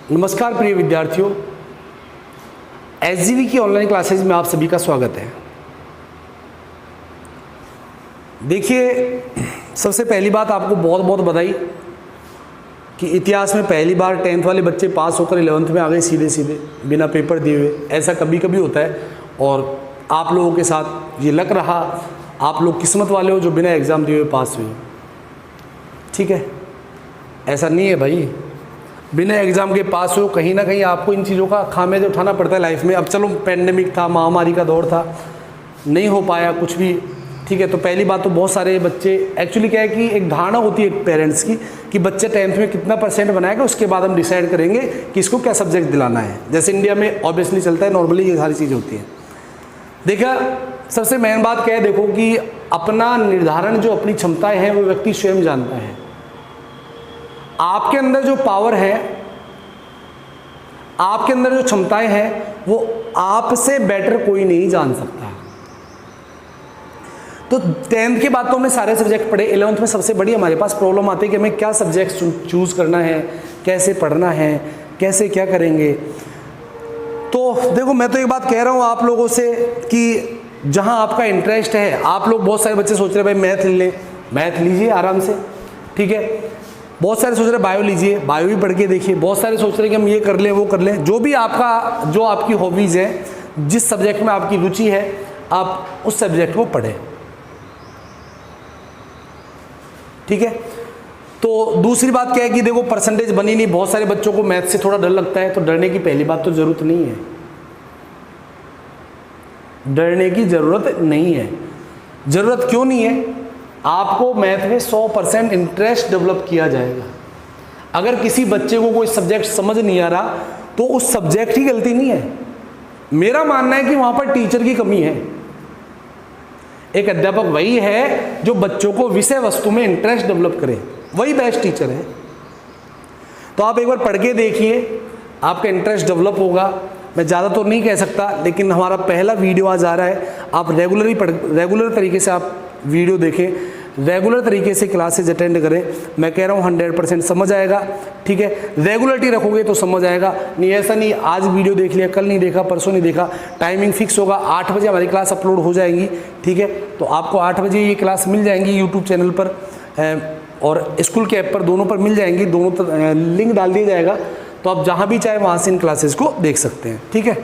नमस्कार प्रिय विद्यार्थियों, एसजीवी की ऑनलाइन क्लासेज में आप सभी का स्वागत है। देखिए, सबसे पहली बात आपको बहुत बहुत बधाई कि इतिहास में पहली बार 10th वाले बच्चे पास होकर 11th में आ गए सीधे सीधे बिना पेपर दिए हुए। ऐसा कभी कभी होता है और आप लोगों के साथ ये लग रहा, आप लोग किस्मत वाले हो जो बिना एग्ज़ाम दिए हुए पास हुए। ठीक है, ऐसा नहीं है भाई, बिना एग्ज़ाम के पास हो, कहीं ना कहीं आपको इन चीज़ों का खामियाजा उठाना पड़ता है लाइफ में। अब चलो पेंडेमिक था, महामारी का दौर था, नहीं हो पाया कुछ भी। ठीक है, तो पहली बात तो बहुत सारे बच्चे, एक्चुअली क्या है कि एक धारणा होती है पेरेंट्स की कि बच्चे 10th में कितना % बनाएगा, उसके बाद हम डिसाइड करेंगे कि इसको क्या सब्जेक्ट दिलाना है। जैसे इंडिया में ऑब्वियसली चलता है, नॉर्मली ये सारी चीज़ होती है। देखा, सबसे मेन बात क्या है, देखो कि अपना निर्धारण जो अपनी क्षमताएं हैं वो व्यक्ति स्वयं जानता है। आपके अंदर जो पावर है, आपके अंदर जो क्षमताएं हैं, वो आपसे बेटर कोई नहीं जान सकता। तो 10th के बाद तो हमने सारे सब्जेक्ट पढ़े। 11th में सबसे बड़ी हमारे पास प्रॉब्लम आती है कि हमें क्या सब्जेक्ट चूज करना है, कैसे पढ़ना है, कैसे क्या करेंगे। तो देखो, मैं तो एक बात कह रहा हूं आप लोगों से कि जहां आपका इंटरेस्ट है, आप लोग बहुत सारे बच्चे सोच रहे हैं भाई मैथ ले लें, मैथ लीजिए आराम से। ठीक है, बहुत सारे सोच रहे हैं बायो लीजिए, बायो भी पढ़ के देखिए। बहुत सारे सोच रहे हैं कि हम ये कर लें वो कर लें। जो भी आपका, जो आपकी हॉबीज़ है, जिस सब्जेक्ट में आपकी रुचि है, आप उस सब्जेक्ट को पढ़ें। ठीक है, तो दूसरी बात क्या है कि देखो, परसेंटेज बनी नहीं, बहुत सारे बच्चों को मैथ से थोड़ा डर लगता है। तो डरने की पहली बात तो ज़रूरत नहीं है, डरने की ज़रूरत नहीं है। ज़रूरत क्यों नहीं है? आपको मैथ में 100% इंटरेस्ट डेवलप किया जाएगा। अगर किसी बच्चे को कोई सब्जेक्ट समझ नहीं आ रहा तो उस सब्जेक्ट की गलती नहीं है। मेरा मानना है कि वहां पर टीचर की कमी है। एक अध्यापक वही है जो बच्चों को विषय वस्तु में इंटरेस्ट डेवलप करे, वही बेस्ट टीचर है। तो आप एक बार पढ़ के देखिए, आपका इंटरेस्ट डेवलप होगा। मैं ज़्यादा तो नहीं कह सकता, लेकिन हमारा पहला वीडियो आज आ रहा है। आप रेगुलर तरीके से आप वीडियो देखें, रेगुलर तरीके से क्लासेज अटेंड करें। मैं कह रहा हूँ 100% समझ आएगा। ठीक है, रेगुलरिटी रखोगे तो समझ आएगा। नहीं, ऐसा नहीं आज वीडियो देख लिया, कल नहीं देखा, परसों नहीं देखा। टाइमिंग फिक्स होगा, 8 बजे हमारी क्लास अपलोड हो जाएगी। ठीक है, तो आपको 8 बजे ये क्लास मिल जाएंगी यूट्यूब चैनल पर और स्कूल के ऐप पर, दोनों पर मिल जाएंगी। दोनों लिंक डाल दिया जाएगा, तो आप जहाँ भी चाहे वहाँ से इन क्लासेज को देख सकते हैं। ठीक है,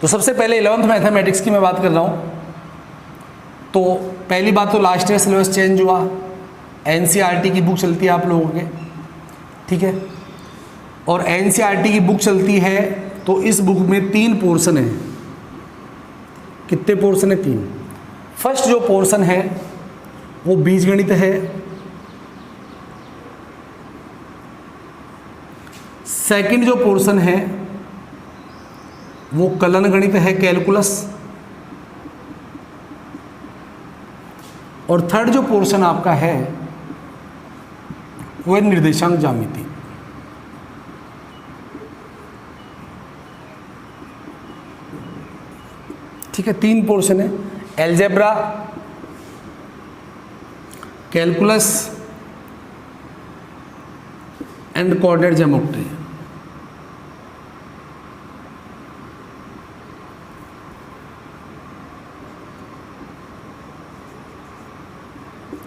तो सबसे पहले 11th मैथमेटिक्स की मैं बात कर रहा हूँ। तो पहली बात तो लास्ट ईयर सिलेबस चेंज हुआ। एनसीईआरटी की बुक चलती है आप लोगों के, ठीक है, और एनसीईआरटी की बुक चलती है तो इस बुक में 3 पोर्शन है। कितने पोर्शन है? 3। फर्स्ट जो पोर्शन है वो बीजगणित है, सेकंड जो पोर्शन है वो कलन गणित है, कैलकुलस, और थर्ड जो पोर्शन आपका है वो है निर्देशांक ज्यामिति। ठीक है, 3 पोर्शन है, algebra, calculus and coordinate geometry.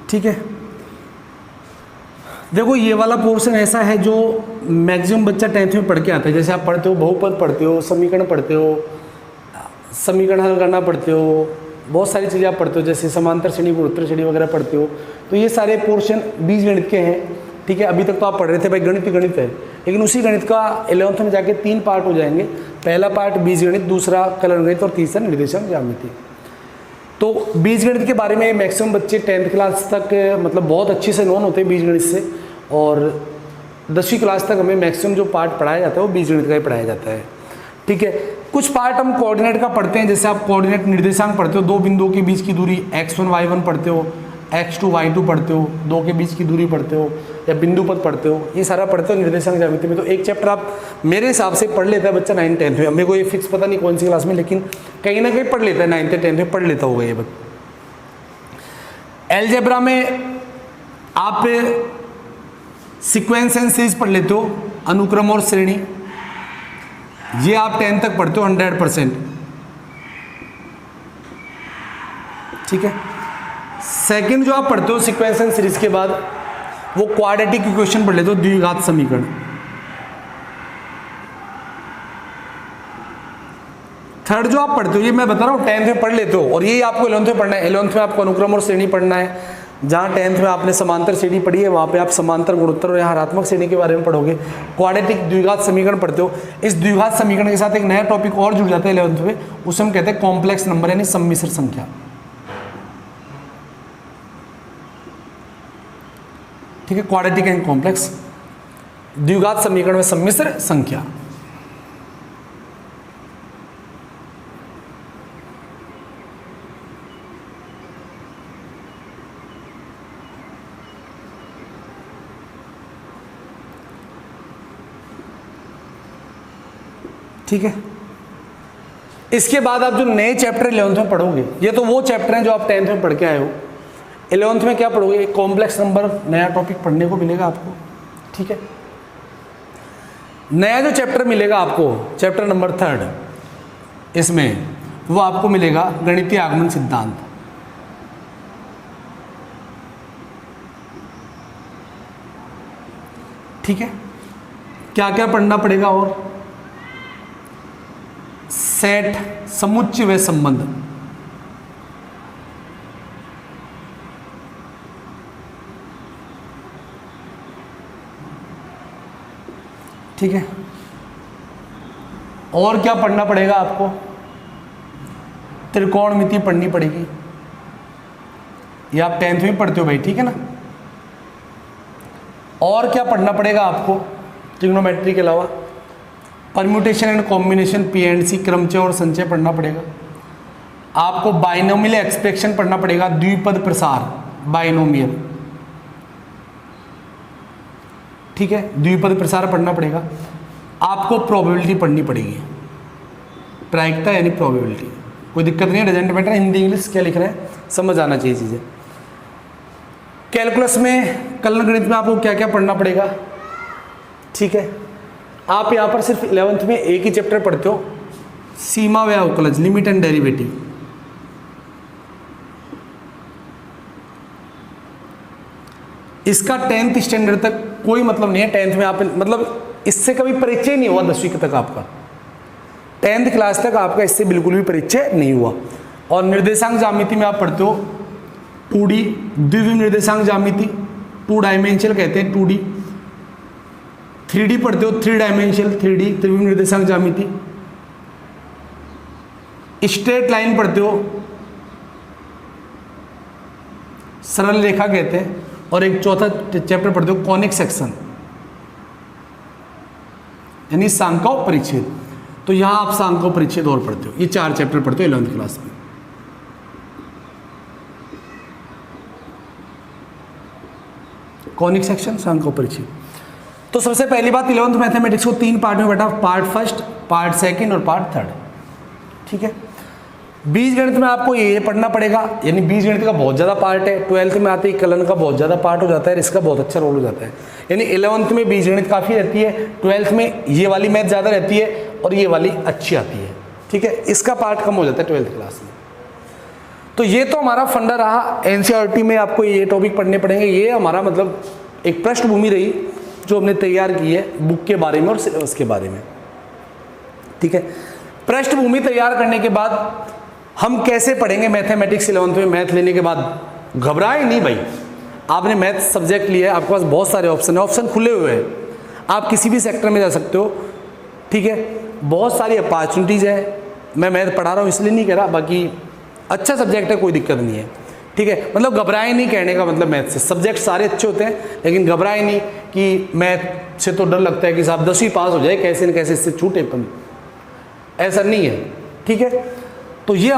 ठीक है, देखो ये वाला पोर्शन ऐसा है जो मैक्सिमम बच्चा 10th में पढ़ के आता है। जैसे आप पढ़ते हो, बहुपद पढ़ते हो, समीकरण पढ़ते हो, समीकरण हल करना पढ़ते हो, बहुत सारी चीज़ें आप पढ़ते हो, जैसे समांतर श्रेणी, गुणोत्तर श्रेणी वगैरह पढ़ते हो। तो ये सारे पोर्शन बीजगणित के हैं। ठीक है, अभी तक तो आप पढ़ रहे थे भाई गणित गणित है, लेकिन उसी गणित का 11th में जाके 3 पार्ट हो जाएंगे। पहला पार्ट बीजगणित, दूसरा कलन गणित और तीसरा निर्देशांक ज्यामिति। तो बीजगणित के बारे में मैक्सिमम बच्चे 10th क्लास तक मतलब बहुत अच्छे से नॉन होते हैं बीजगणित से, और 10वीं क्लास तक हमें मैक्सिमम जो पार्ट पढ़ाया जाता है वो बीजगणित का ही पढ़ाया जाता है। ठीक है, कुछ पार्ट हम कोऑर्डिनेट का पढ़ते हैं। जैसे आप कोऑर्डिनेट निर्देशांक पढ़ते हो, 2 बिंदुओं के बीच की दूरी x1 y1 पढ़ते हो, x2 y2 पढ़ते हो, 2 के बीच की दूरी पढ़ते हो, या बिंदु पद पढ़ते हो, ये सारा पढ़ते हो निर्देशांक ज्यामिति में। तो एक चैप्टर आप मेरे हिसाब से पढ़ लेता है बच्चा 9th 10th में। मेरे को ये फिक्स पता नहीं कौन सी क्लास में, लेकिन कहीं ना कहीं पढ़ लेता है 9th 10th में, पढ़ लेता होगा ये बच्चा। एलजेब्रा में आप सीक्वेंस एंड सीरीज पढ़ लेते हो, अनुक्रम और श्रेणी, ये आप 10 तक पढ़ते हो 100%, ठीक है। सेकंड जो आप पढ़ते हो सीक्वेंस एंड सीरीज के बाद, वो क्वाड्रेटिक इक्वेशन पढ़ लेते हो, द्विघात समीकरण। थर्ड जो आप पढ़ते हो, ये मैं बता रहा हूँ 10th में पढ़ लेते हो, और यही आपको 11th में पढ़ना है। 11th में आपको अनुक्रम और श्रेणी पढ़ना है। जहाँ 10th में आपने समांतर श्रेणी पढ़ी है, वहाँ पे आप समांतर गुणोत्तर और यहाँ हरात्मक श्रेणी के बारे में पढ़ोगे। क्वाड्रेटिक द्विघात समीकरण पढ़ते हो। इस द्विघात समीकरण के साथ एक नया टॉपिक और जुड़ जाता है 11th में, उसे हम कहते हैं कॉम्प्लेक्स नंबर यानी सम्मिश्र संख्या, ठीक है। क्वाड्रेटिक एंड कॉम्प्लेक्स, द्विघात समीकरण में सम्मिश्र संख्या। ठीक है। इसके बाद आप जो नए चैप्टर 11th में पढ़ोगे, ये तो वो चैप्टर हैं जो आप 10th में पढ़ के आए हो। 11th में क्या पढ़ोगे? एक कॉम्प्लेक्स नंबर नया टॉपिक पढ़ने को मिलेगा आपको, ठीक है। नया जो चैप्टर मिलेगा आपको, चैप्टर नंबर 3, इसमें वो आपको मिलेगा गणितीय आगमन सिद्धांत। ठीक है। क्या क्या पढ़ना पड़ेगा? और सेट, समुच्चय व संबंध, ठीक है। और क्या पढ़ना पड़ेगा आपको? त्रिकोणमिति पढ़नी पड़ेगी, ये आप 10th में पढ़ते हो भाई, ठीक है ना। और क्या पढ़ना पड़ेगा आपको ट्रिग्नोमेट्री के अलावा? परम्यूटेशन एंड कॉम्बिनेशन, पी&सी, क्रमचय और संचय पढ़ना पड़ेगा आपको। बाइनोमियल एक्सप्रेशन पढ़ना पड़ेगा, द्विपद प्रसार, बाइनोमियल, ठीक है। द्विपद प्रसार पढ़ना पड़ेगा आपको। प्रोबेबिलिटी पढ़नी पड़ेगी, प्रायिकता यानी प्रोबेबिलिटी। कोई दिक्कत नहीं है, डजंट मैटर, हिंदी इंग्लिश क्या लिख रहे हैं समझ आना चाहिए चीज़ें। कैलकुलस में, कलन गणित में आपको क्या क्या पढ़ना पड़ेगा, ठीक है। आप यहाँ पर सिर्फ 11th में एक ही चैप्टर पढ़ते हो, सीमा व अवकलज, लिमिट एंड डेरिवेटिव। इसका 10th स्टैंडर्ड तक कोई मतलब नहीं है। 10th में आप मतलब इससे कभी परिचय नहीं हुआ, 10वीं तक आपका, 10th क्लास तक आपका इससे बिल्कुल भी परिचय नहीं हुआ। और निर्देशांक ज्यामिति में आप पढ़ते हो 2D, द्विविम निर्देशांक ज्यामिति, 2 डायमेंशनल कहते हैं 2D। 3D पढ़ते हो, 3 डायमेंशनल 3D, त्रिविम निर्देशांक ज्यामिति। स्ट्रेट लाइन पढ़ते हो, सरल रेखा कहते हैं। और एक चौथा चैप्टर पढ़ते हो कॉनिक सेक्शन यानी सांका परिच्छेद। तो यहां आप सांका परिच्छेद और पढ़ते हो। ये 4 चैप्टर पढ़ते हो 11th क्लास में। कॉनिक सेक्शन, सांका परिच्छेद। तो सबसे पहली बात, 11th मैथमेटिक्स को 3 पार्ट में बैठा, पार्ट फर्स्ट, पार्ट सेकंड और पार्ट थर्ड, ठीक है। बीजगणित में आपको ये पढ़ना पड़ेगा, यानी बीजगणित का बहुत ज़्यादा पार्ट है। 12th में आते ही कलन का बहुत ज़्यादा पार्ट हो जाता है, इसका बहुत अच्छा रोल हो जाता है। यानी 11th में बीजगणित काफ़ी रहती है, 12th में ये वाली मैथ ज़्यादा रहती है और ये वाली अच्छी आती है, ठीक है। इसका पार्ट कम हो जाता है 12th क्लास में। तो ये तो हमारा फंडा रहा। एनसीईआरटी में आपको ये टॉपिक पढ़ने पड़ेंगे। ये हमारा मतलब एक पृष्ठभूमि रही जो हमने तैयार की है बुक के बारे में और सिलेबस के बारे में, ठीक है। पृष्ठभूमि तैयार करने के बाद हम कैसे पढ़ेंगे मैथमेटिक्स 11th में? मैथ लेने के बाद घबराए नहीं भाई, आपने मैथ सब्जेक्ट लिया है, आपके पास बहुत सारे ऑप्शन है, ऑप्शन खुले हुए हैं, आप किसी भी सेक्टर में जा सकते हो, ठीक है। बहुत सारी अपॉर्चुनिटीज़ है। मैं मैथ पढ़ा रहा हूँ इसलिए नहीं कह रहा, बाकी अच्छा सब्जेक्ट है, कोई दिक्कत नहीं है, ठीक है। मतलब घबराए नहीं कहने का मतलब, मैथ से सब्जेक्ट सारे अच्छे होते हैं, लेकिन घबराए नहीं कि मैथ से तो डर लगता है कि साहब 10वीं पास हो जाए, कैसे न कैसे इससे छूटे अपन, ऐसा नहीं है, ठीक है। तो ये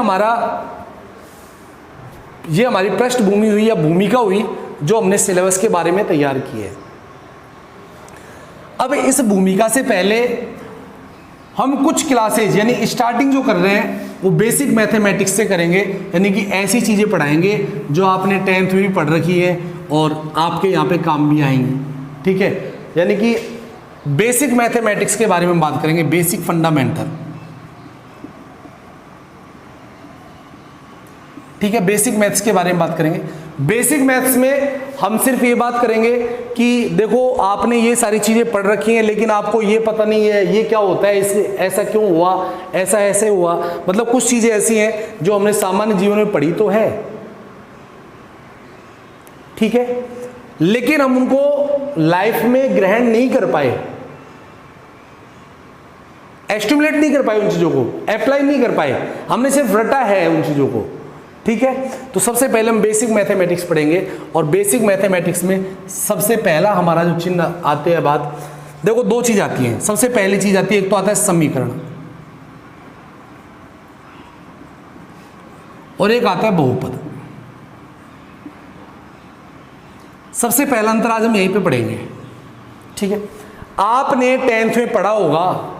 हमारी पृष्ठभूमि हुई या भूमिका हुई जो हमने सिलेबस के बारे में तैयार की है। अब इस भूमिका से पहले हम कुछ क्लासेज यानी स्टार्टिंग जो कर रहे हैं वो बेसिक मैथमेटिक्स से करेंगे, यानी कि ऐसी चीज़ें पढ़ाएंगे जो आपने 10th में भी पढ़ रखी है और आपके यहाँ पे काम भी आएंगी, ठीक है। यानी कि बेसिक मैथमेटिक्स के बारे में बात करेंगे, बेसिक फंडामेंटल। ठीक है, बेसिक मैथ्स के बारे में बात करेंगे। बेसिक मैथ्स में हम सिर्फ ये बात करेंगे कि देखो आपने ये सारी चीजें पढ़ रखी हैं, लेकिन आपको ये पता नहीं है ये क्या होता है, इससे ऐसा क्यों हुआ, ऐसा ऐसे हुआ। मतलब कुछ चीजें ऐसी हैं जो हमने सामान्य जीवन में पढ़ी तो है, ठीक है, लेकिन हम उनको लाइफ में ग्रहण नहीं कर पाए, एस्टिमुलेट नहीं कर पाए, उन चीजों को अप्लाई नहीं कर पाए, हमने सिर्फ रटा है उन चीजों को। ठीक है, तो सबसे पहले हम बेसिक मैथमेटिक्स पढ़ेंगे, और बेसिक मैथमेटिक्स में सबसे पहला हमारा जो चिन्ह आते हैं बात, देखो दो चीज आती हैं। सबसे पहली चीज आती है, एक तो आता है समीकरण और एक आता है बहुपद। सबसे पहला अंतर आज हम यहीं पे पढ़ेंगे। ठीक है, आपने 10th में पढ़ा होगा,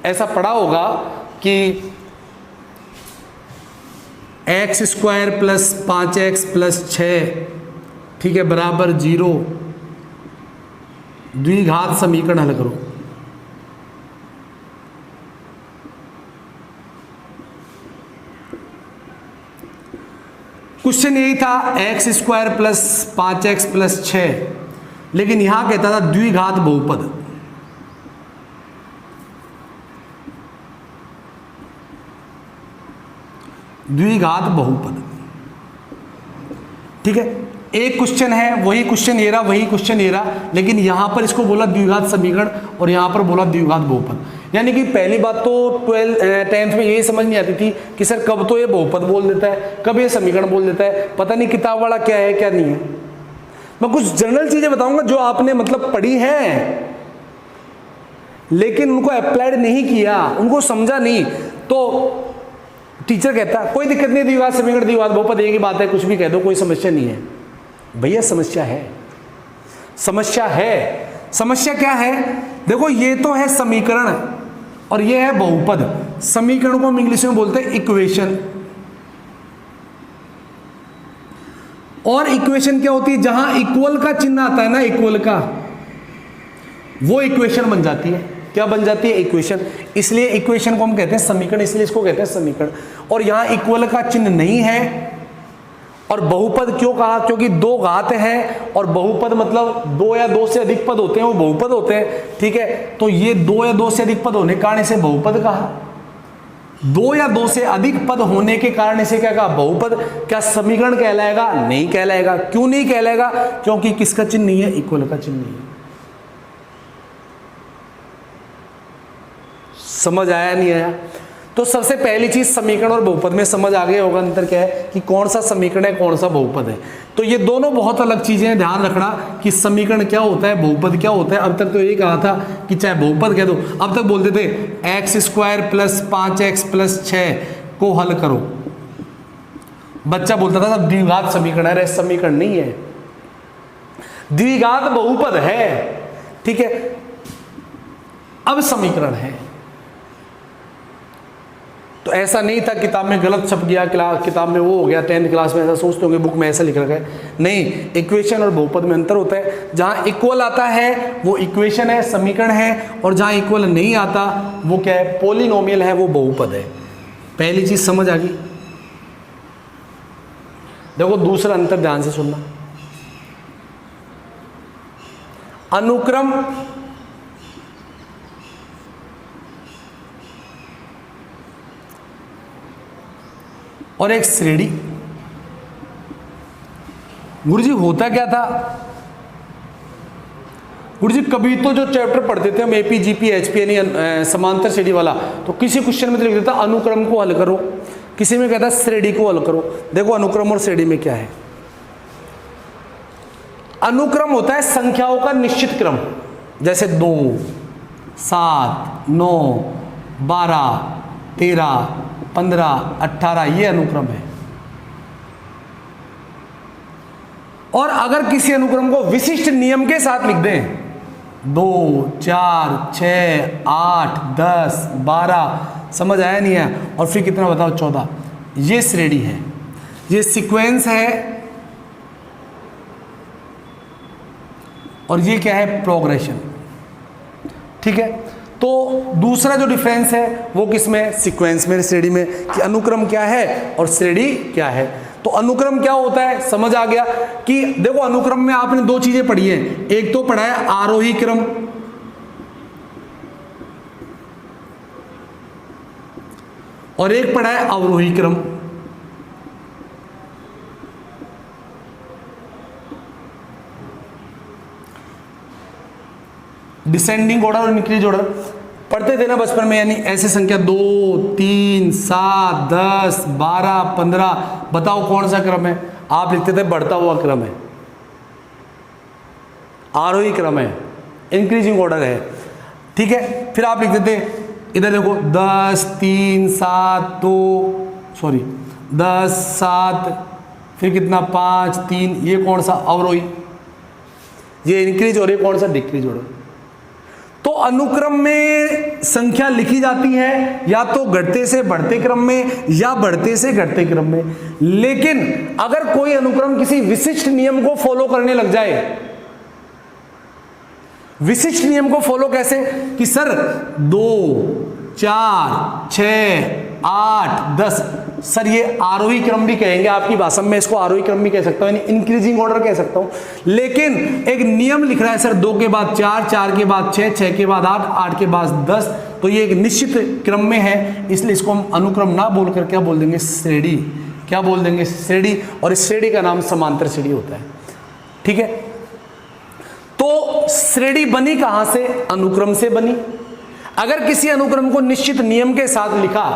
ऐसा पढ़ा होगा कि x square plus 5x plus 6, ठीक है, बराबर 0, द्विघात समीकरण हल करो। क्वेश्चन यही था, x square plus 5x plus 6, लेकिन यहां कहता था द्विघात बहुपद। द्विघात बहुपद, ठीक है, एक क्वेश्चन है, वही क्वेश्चन ये रहा, वही क्वेश्चन ये रहा, लेकिन यहां पर इसको बोला द्विघात समीकरण और यहां पर बोला द्विघात बहुपद। यानी कि पहली बात तो 10th में यही समझ नहीं आती थी कि सर कब तो ये बहुपद बोल देता है, कब ये समीकरण बोल देता है, पता नहीं किताब वाला क्या है क्या नहीं है। मैं कुछ जनरल चीजें बताऊंगा जो आपने मतलब पढ़ी है, लेकिन उनको अप्लाइड नहीं किया, उनको समझा नहीं, तो टीचर कहता कोई दिक्कत नहीं, द्विघात समीकरण द्विघात बहुपद एक ही बात है, कुछ भी कह दो, कोई समस्या नहीं है। भैया समस्या है, समस्या है। समस्या क्या है? देखो ये तो है समीकरण और ये है बहुपद। समीकरण को हम इंग्लिश में बोलते हैं इक्वेशन, और इक्वेशन क्या होती है? जहां इक्वल का चिन्ह आता है ना, इक्वल का, वो इक्वेशन बन जाती है। क्या बन जाती है? इक्वेशन। इसलिए इक्वेशन को हम कहते हैं समीकरण, इसलिए इसको कहते हैं समीकरण। और यहां इक्वल का चिन्ह नहीं है। और बहुपद क्यों कहा? क्योंकि दो घात है, और बहुपद मतलब दो या दो से अधिक पद होते हैं, वो बहुपद होते हैं। ठीक है, तो ये दो या दो से अधिक पद होने के कारण इसे बहुपद कहा। दो या दो से अधिक पद होने के कारण इसे क्या कहा? बहुपद। क्या समीकरण कहलाएगा? नहीं कहलाएगा। क्यों नहीं कहलाएगा? क्योंकि किसका चिन्ह नहीं है? इक्वल का चिन्ह नहीं है। समझ आया नहीं आया? तो सबसे पहली चीज समीकरण और बहुपद में समझ आ गया होगा अंतर क्या है, कि कौन सा समीकरण है, कौन सा बहुपद है। तो ये दोनों बहुत अलग चीजें हैं, ध्यान रखना कि समीकरण क्या होता है, बहुपद क्या होता है। अब तक तो यही कहा था कि चाहे बहुपद कह दो, अब तक बोलते थे x square plus 5x plus 6 को हल करो। बच्चा बोलता था द्विघात समीकरण है, समीकरण नहीं है, द्विघात बहुपद है। ठीक है, अब समीकरण है। तो ऐसा नहीं था किताब में गलत छप गया, किताब में वो हो गया, 10th क्लास में ऐसा सोचते होंगे बुक में ऐसा लिख रखा है। नहीं, इक्वेशन और बहुपद में अंतर होता है। जहां इक्वल आता है वो इक्वेशन है, समीकरण है, और जहां इक्वल नहीं आता वो क्या है? पॉलिनोमियल है, वो बहुपद है। पहली चीज समझ आ गई। देखो दूसरा अंतर ध्यान से सुनना। अनुक्रम और एक श्रेणी। गुरुजी होता क्या था? गुरुजी कभी तो जो चैप्टर पढ़ते थे हम एपी जीपी एचपी यानी समांतर श्रेणी वाला, तो किसी क्वेश्चन में तो लिख देता अनुक्रम को हल करो, किसी में कहता श्रेणी को हल करो। देखो अनुक्रम और श्रेणी में क्या है? अनुक्रम होता है संख्याओं का निश्चित क्रम, जैसे 2, 7, 9, 12, 13, 15, 18, ये अनुक्रम है। और अगर किसी अनुक्रम को विशिष्ट नियम के साथ लिख दें, 2, 4, 6, 8, 10, 12, समझ आया नहीं है? और फिर कितना बताओ? 14, ये श्रेणी है, ये सीक्वेंस है, और ये क्या है? प्रोग्रेशन। ठीक है। तो दूसरा जो डिफरेंस है वो किसमें, सीक्वेंस में, श्रेणी में, कि अनुक्रम क्या है और श्रेणी क्या है। तो अनुक्रम क्या होता है समझ आ गया कि देखो अनुक्रम में आपने दो चीजें पढ़ी हैं, एक तो पढ़ा है आरोही क्रम और एक पढ़ा है अवरोही क्रम। डिसेंडिंग ऑर्डर और इंक्रीज ऑर्डर पढ़ते थे ना बचपन में, यानी ऐसे संख्या 2, 3, 7, 10, 12, 15, बताओ कौन सा क्रम है। आप लिखते थे बढ़ता हुआ क्रम है, आरोही क्रम है, इंक्रीजिंग ऑर्डर है, ठीक है। फिर आप लिखते थे इधर देखो 10, 3, 7, 2 सॉरी 10, 7, फिर कितना 5, 3, ये कौन सा अवरोही, ये इंक्रीज और ये कौन सा डिक्रीज ऑर्डर। तो अनुक्रम में संख्या लिखी जाती है या तो घटते से बढ़ते क्रम में या बढ़ते से घटते क्रम में, लेकिन अगर कोई अनुक्रम किसी विशिष्ट नियम को फॉलो करने लग जाए, विशिष्ट नियम को फॉलो कैसे कि सर 2, 4, 6, 8, 10, सर ये आरोही क्रम भी कहेंगे आपकी भाषा में, इसको आरोही क्रम भी कह सकता हूं, यानी इंक्रीजिंग ऑर्डर कह सकता हूं, लेकिन एक नियम लिख रहा है सर 2 के बाद 4, 4 के बाद 6, 6 के बाद 8, 8 के बाद 10, तो ये एक निश्चित क्रम में है, इसलिए इसको हम अनुक्रम ना बोलकर क्या बोल देंगे, श्रेणी। क्या बोल देंगे, श्रेणी। और इस श्रेणी का नाम समांतर श्रेणी होता है, ठीक है। तो श्रेणी बनी कहां से, अनुक्रम से बनी। अगर किसी अनुक्रम को निश्चित नियम के साथ लिखा,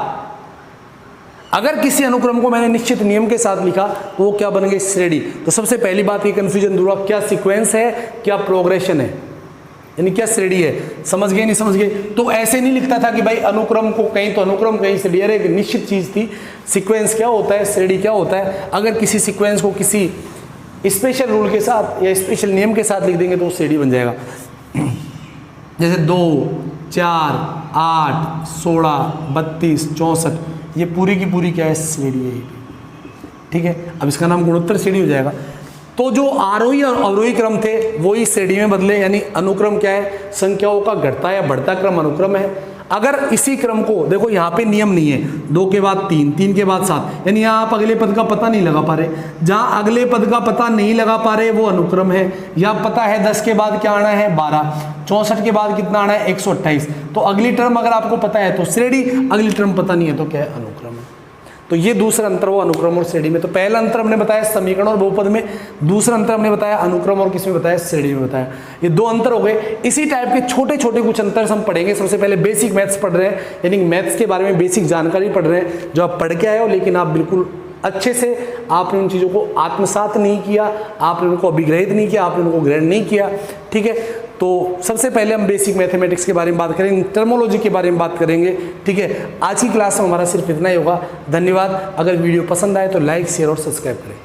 अगर किसी अनुक्रम को मैंने निश्चित नियम के साथ लिखा तो वो क्या बन गई, श्रेणी। तो सबसे पहली बात ये कंफ्यूजन दूर हुआ, क्या सीक्वेंस है क्या प्रोग्रेशन है, यानी क्या श्रेणी है। समझ गए नहीं समझ गए। तो ऐसे नहीं लिखता था कि भाई अनुक्रम को कहीं तो अनुक्रम कहीं श्रेणी, अरे एक निश्चित चीज थी। सीक्वेंस क्या होता है, श्रेणी क्या होता है। अगर किसी सीक्वेंस को किसी स्पेशल रूल के साथ या स्पेशल नियम के साथ लिख देंगे तो श्रेणी बन जाएगा। जैसे 2, 4, 8, 16, 32, 64, ये पूरी की पूरी क्या है, श्रेणी है, ठीक है। अब इसका नाम गुणोत्तर श्रेणी हो जाएगा। तो जो आरोही और अवरोही क्रम थे वो ही श्रेणी में बदले, यानी अनुक्रम क्या है, संख्याओं का घटता या बढ़ता क्रम अनुक्रम है। अगर इसी क्रम को देखो, यहाँ पे नियम नहीं है, 2 के बाद 3, 3 के बाद 7, यानी यहाँ आप अगले पद का पता नहीं लगा पा रहे। जहाँ अगले पद का पता नहीं लगा पा रहे वो अनुक्रम है। या पता है 10 के बाद क्या आना है, 12, 64 के बाद कितना आना है, 128, तो अगली टर्म अगर आपको पता है तो श्रेणी, अगली टर्म पता नहीं है तो क्या है, अनुक्रम है। तो ये दूसरा अंतर हुआ अनुक्रम और श्रेणी में। तो पहला अंतर हमने बताया समीकरण और बहुपद में, दूसरा अंतर हमने बताया अनुक्रम और किसमें बताया, श्रेणी में बताया। ये 2 अंतर हो गए। इसी टाइप के छोटे छोटे कुछ अंतर हम पढ़ेंगे। सबसे पहले बेसिक मैथ्स पढ़ रहे हैं, यानी मैथ्स के बारे में बेसिक जानकारी पढ़ रहे हैं, जो आप पढ़ के आए हो लेकिन आप बिल्कुल अच्छे से आपने उन चीज़ों को आत्मसात नहीं किया, आपने उनको अभिग्रहित नहीं किया, आपने उनको ग्रहण नहीं किया, ठीक है। तो सबसे पहले हम बेसिक मैथमेटिक्स के बारे में बात करेंगे, टर्मोलॉजी के बारे में बात करेंगे, ठीक है। आज की क्लास में हमारा सिर्फ इतना ही होगा। धन्यवाद। अगर वीडियो पसंद आए तो लाइक, शेयर और सब्सक्राइब करें।